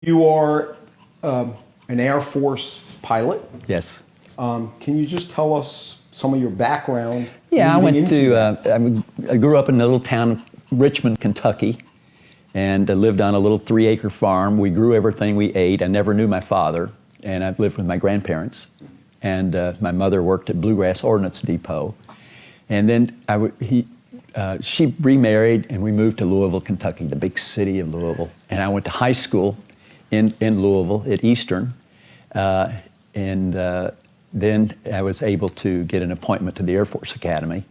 You are an Air Force pilot. Yes. Can you just tell us some of your background? Yeah, I grew up in a little town of Richmond, Kentucky, and lived on a little 3-acre farm. We grew everything we ate. I never knew my father, and I lived with my grandparents. And my mother worked at Bluegrass Ordnance Depot. And then she remarried, and we moved to Louisville, Kentucky, the big city of Louisville. And I went to high school in Louisville at Eastern. Then I was able to get an appointment to the Air Force Academy.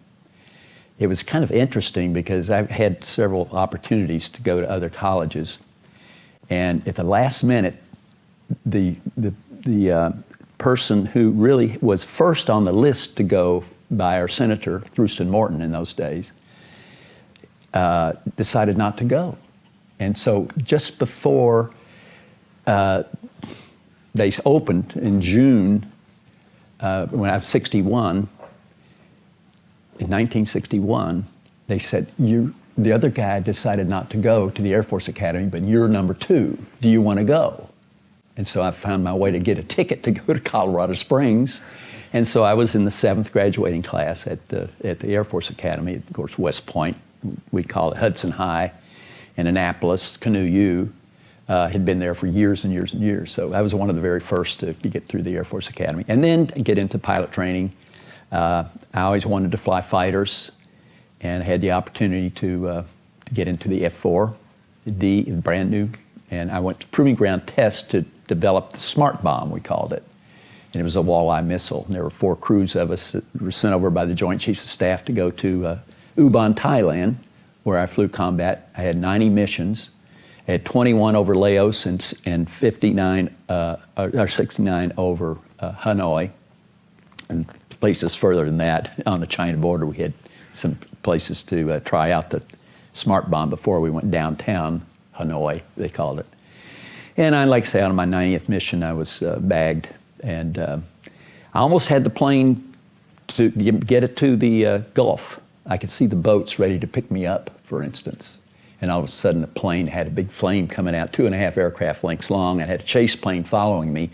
It was kind of interesting because I've had several opportunities to go to other colleges. And at the last minute, the person who really was first on the list to go by our Senator, Thruston Morton in those days, decided not to go. And so just before they opened in June, when I was 61, in 1961, they said, the other guy decided not to go to the Air Force Academy, but you're number 2. Do you want to go? And so I found my way to get a ticket to go to Colorado Springs. And so I was in the 7th graduating class at the Air Force Academy, of course, West Point. We call it Hudson High, and Annapolis, Canoe U, had been there for years and years and years. So I was one of the very first to get through the Air Force Academy. And then get into pilot training. I always wanted to fly fighters, and had the opportunity to get into the F-4D, brand new. And I went to proving ground test to develop the smart bomb, we called it. And it was a walleye missile. And there were 4 crews of us that were sent over by the Joint Chiefs of Staff to go to Ubon, Thailand, where I flew combat. I had 90 missions. I had 21 over Laos and 69 over Hanoi, and places further than that on the China border. We had some places to try out the smart bomb before we went downtown Hanoi, they called it. And like I say, on my 90th mission, I was bagged, and I almost had the plane to get it to the Gulf. I could see the boats ready to pick me up, for instance. And all of a sudden, the plane had a big flame coming out, 2.5 aircraft lengths long. I had a chase plane following me,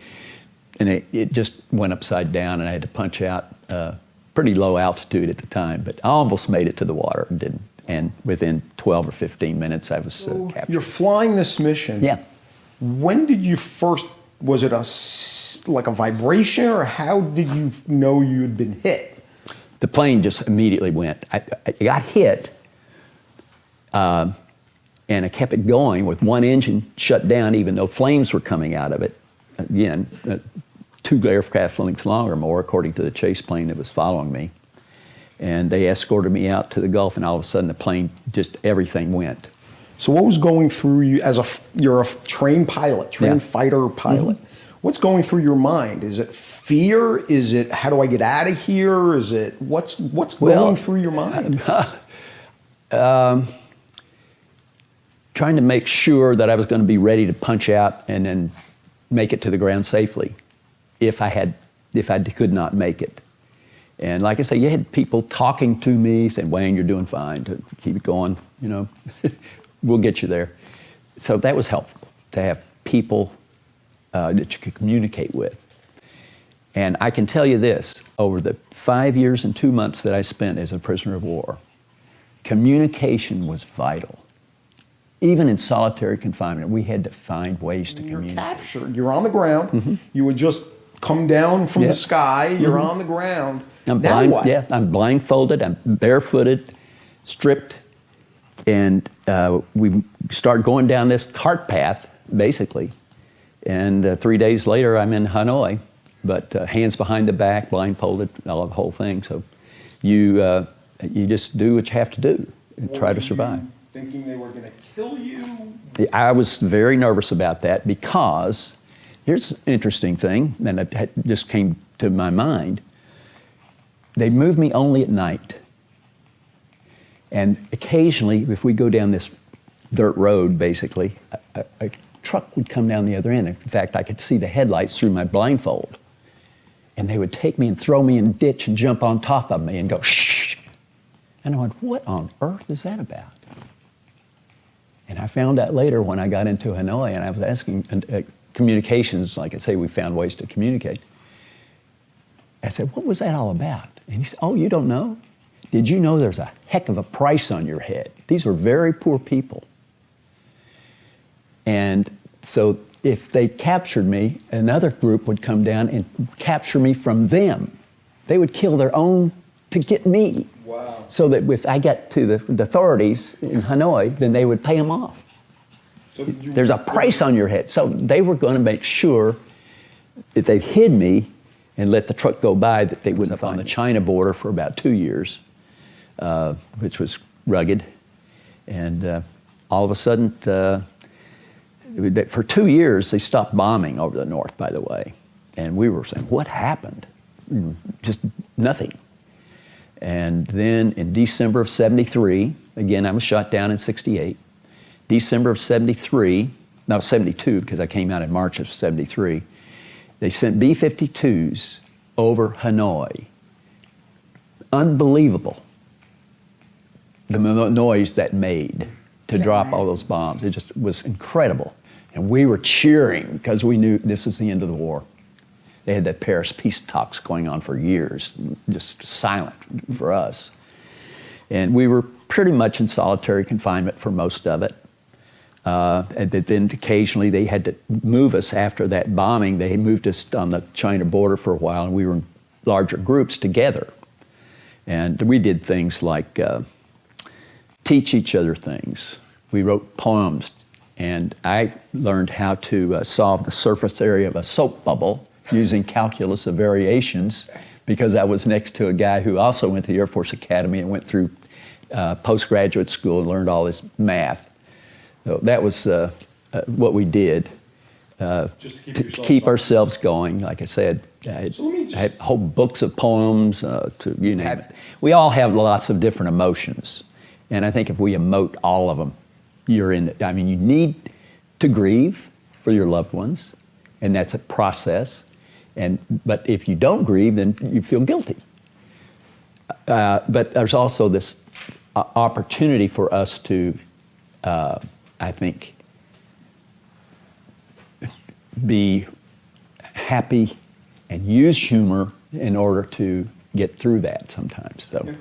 and it just went upside down, and I had to punch out pretty low altitude at the time. But I almost made it to the water and didn't. And within 12 or 15 minutes, I was captured. You're flying this mission. Yeah. When did you first, was it like a vibration, or how did you know you had been hit? The plane just immediately went. I got hit, and I kept it going with one engine shut down, even though flames were coming out of it. Again, 2 aircraft lengths long or more, according to the chase plane that was following me. And they escorted me out to the Gulf, and all of a sudden the plane, just everything went. So what was going through you you're a trained pilot, trained fighter pilot. Mm-hmm. What's going through your mind? Is it fear? Is it, how do I get out of here? Is it, what's going through your mind? Trying to make sure that I was going to be ready to punch out and then make it to the ground safely if I could not make it. And like I say, you had people talking to me, saying, "Wayne, you're doing fine, to keep it going, we'll get you there." So that was helpful, to have people that you could communicate with. And I can tell you this, over the 5 years and 2 months that I spent as a prisoner of war, communication was vital. Even in solitary confinement, we had to find ways to communicate. You're captured, you're on the ground, mm-hmm. You would just come down from the sky, you're mm-hmm. on the ground. I'm blindfolded, I'm barefooted, stripped, and we start going down this cart path, basically. And 3 days later, I'm in Hanoi, but hands behind the back, blindfolded, the whole thing. So you just do what you have to do and try to survive. Thinking they were going to kill you? I was very nervous about that, because here's an interesting thing, and it just came to my mind. They moved me only at night. And occasionally, if we go down this dirt road, basically, a truck would come down the other end. In fact, I could see the headlights through my blindfold. And they would take me and throw me in a ditch and jump on top of me and go, "Shh." And I went, what on earth is that about? And I found out later when I got into Hanoi and I was asking communications, like I say, we found ways to communicate. I said, what was that all about? And he said, oh, you don't know? Did you know there's a heck of a price on your head? These were very poor people. And so if they captured me, another group would come down and capture me from them. They would kill their own to get me. Wow. So that if I got to the authorities in Hanoi, then they would pay them off. So There's a price on your head. So they were going to make sure if they hid me and let the truck go by, that they wouldn't find me. On the China border for about 2 years, which was rugged. And all of a sudden, for 2 years, they stopped bombing over the north, by the way. And we were saying, what happened? Just nothing. And then in December of 73, again, I was shot down in 68. December of 73, no, 72, because I came out in March of 73, they sent B-52s over Hanoi. Unbelievable, the noise that made to drop all those bombs. It just was incredible. And we were cheering because we knew this was the end of the war. They had that Paris peace talks going on for years, just silent for us. And we were pretty much in solitary confinement for most of it. And then occasionally they had to move us after that bombing. They moved us on the China border for a while, and we were in larger groups together. And we did things like teach each other things. We wrote poems, and I learned how to solve the surface area of a soap bubble using calculus of variations, because I was next to a guy who also went to the Air Force Academy and went through postgraduate school and learned all this math. So that was what we did just to keep ourselves going. Like I said, I had whole books of poems to you name it. We all have lots of different emotions, and I think if we emote all of them, you're in it. I mean, you need to grieve for your loved ones, and that's a process. But if you don't grieve, then you feel guilty. But there's also this opportunity for us to, I think, be happy and use humor in order to get through that sometimes. So. Yeah.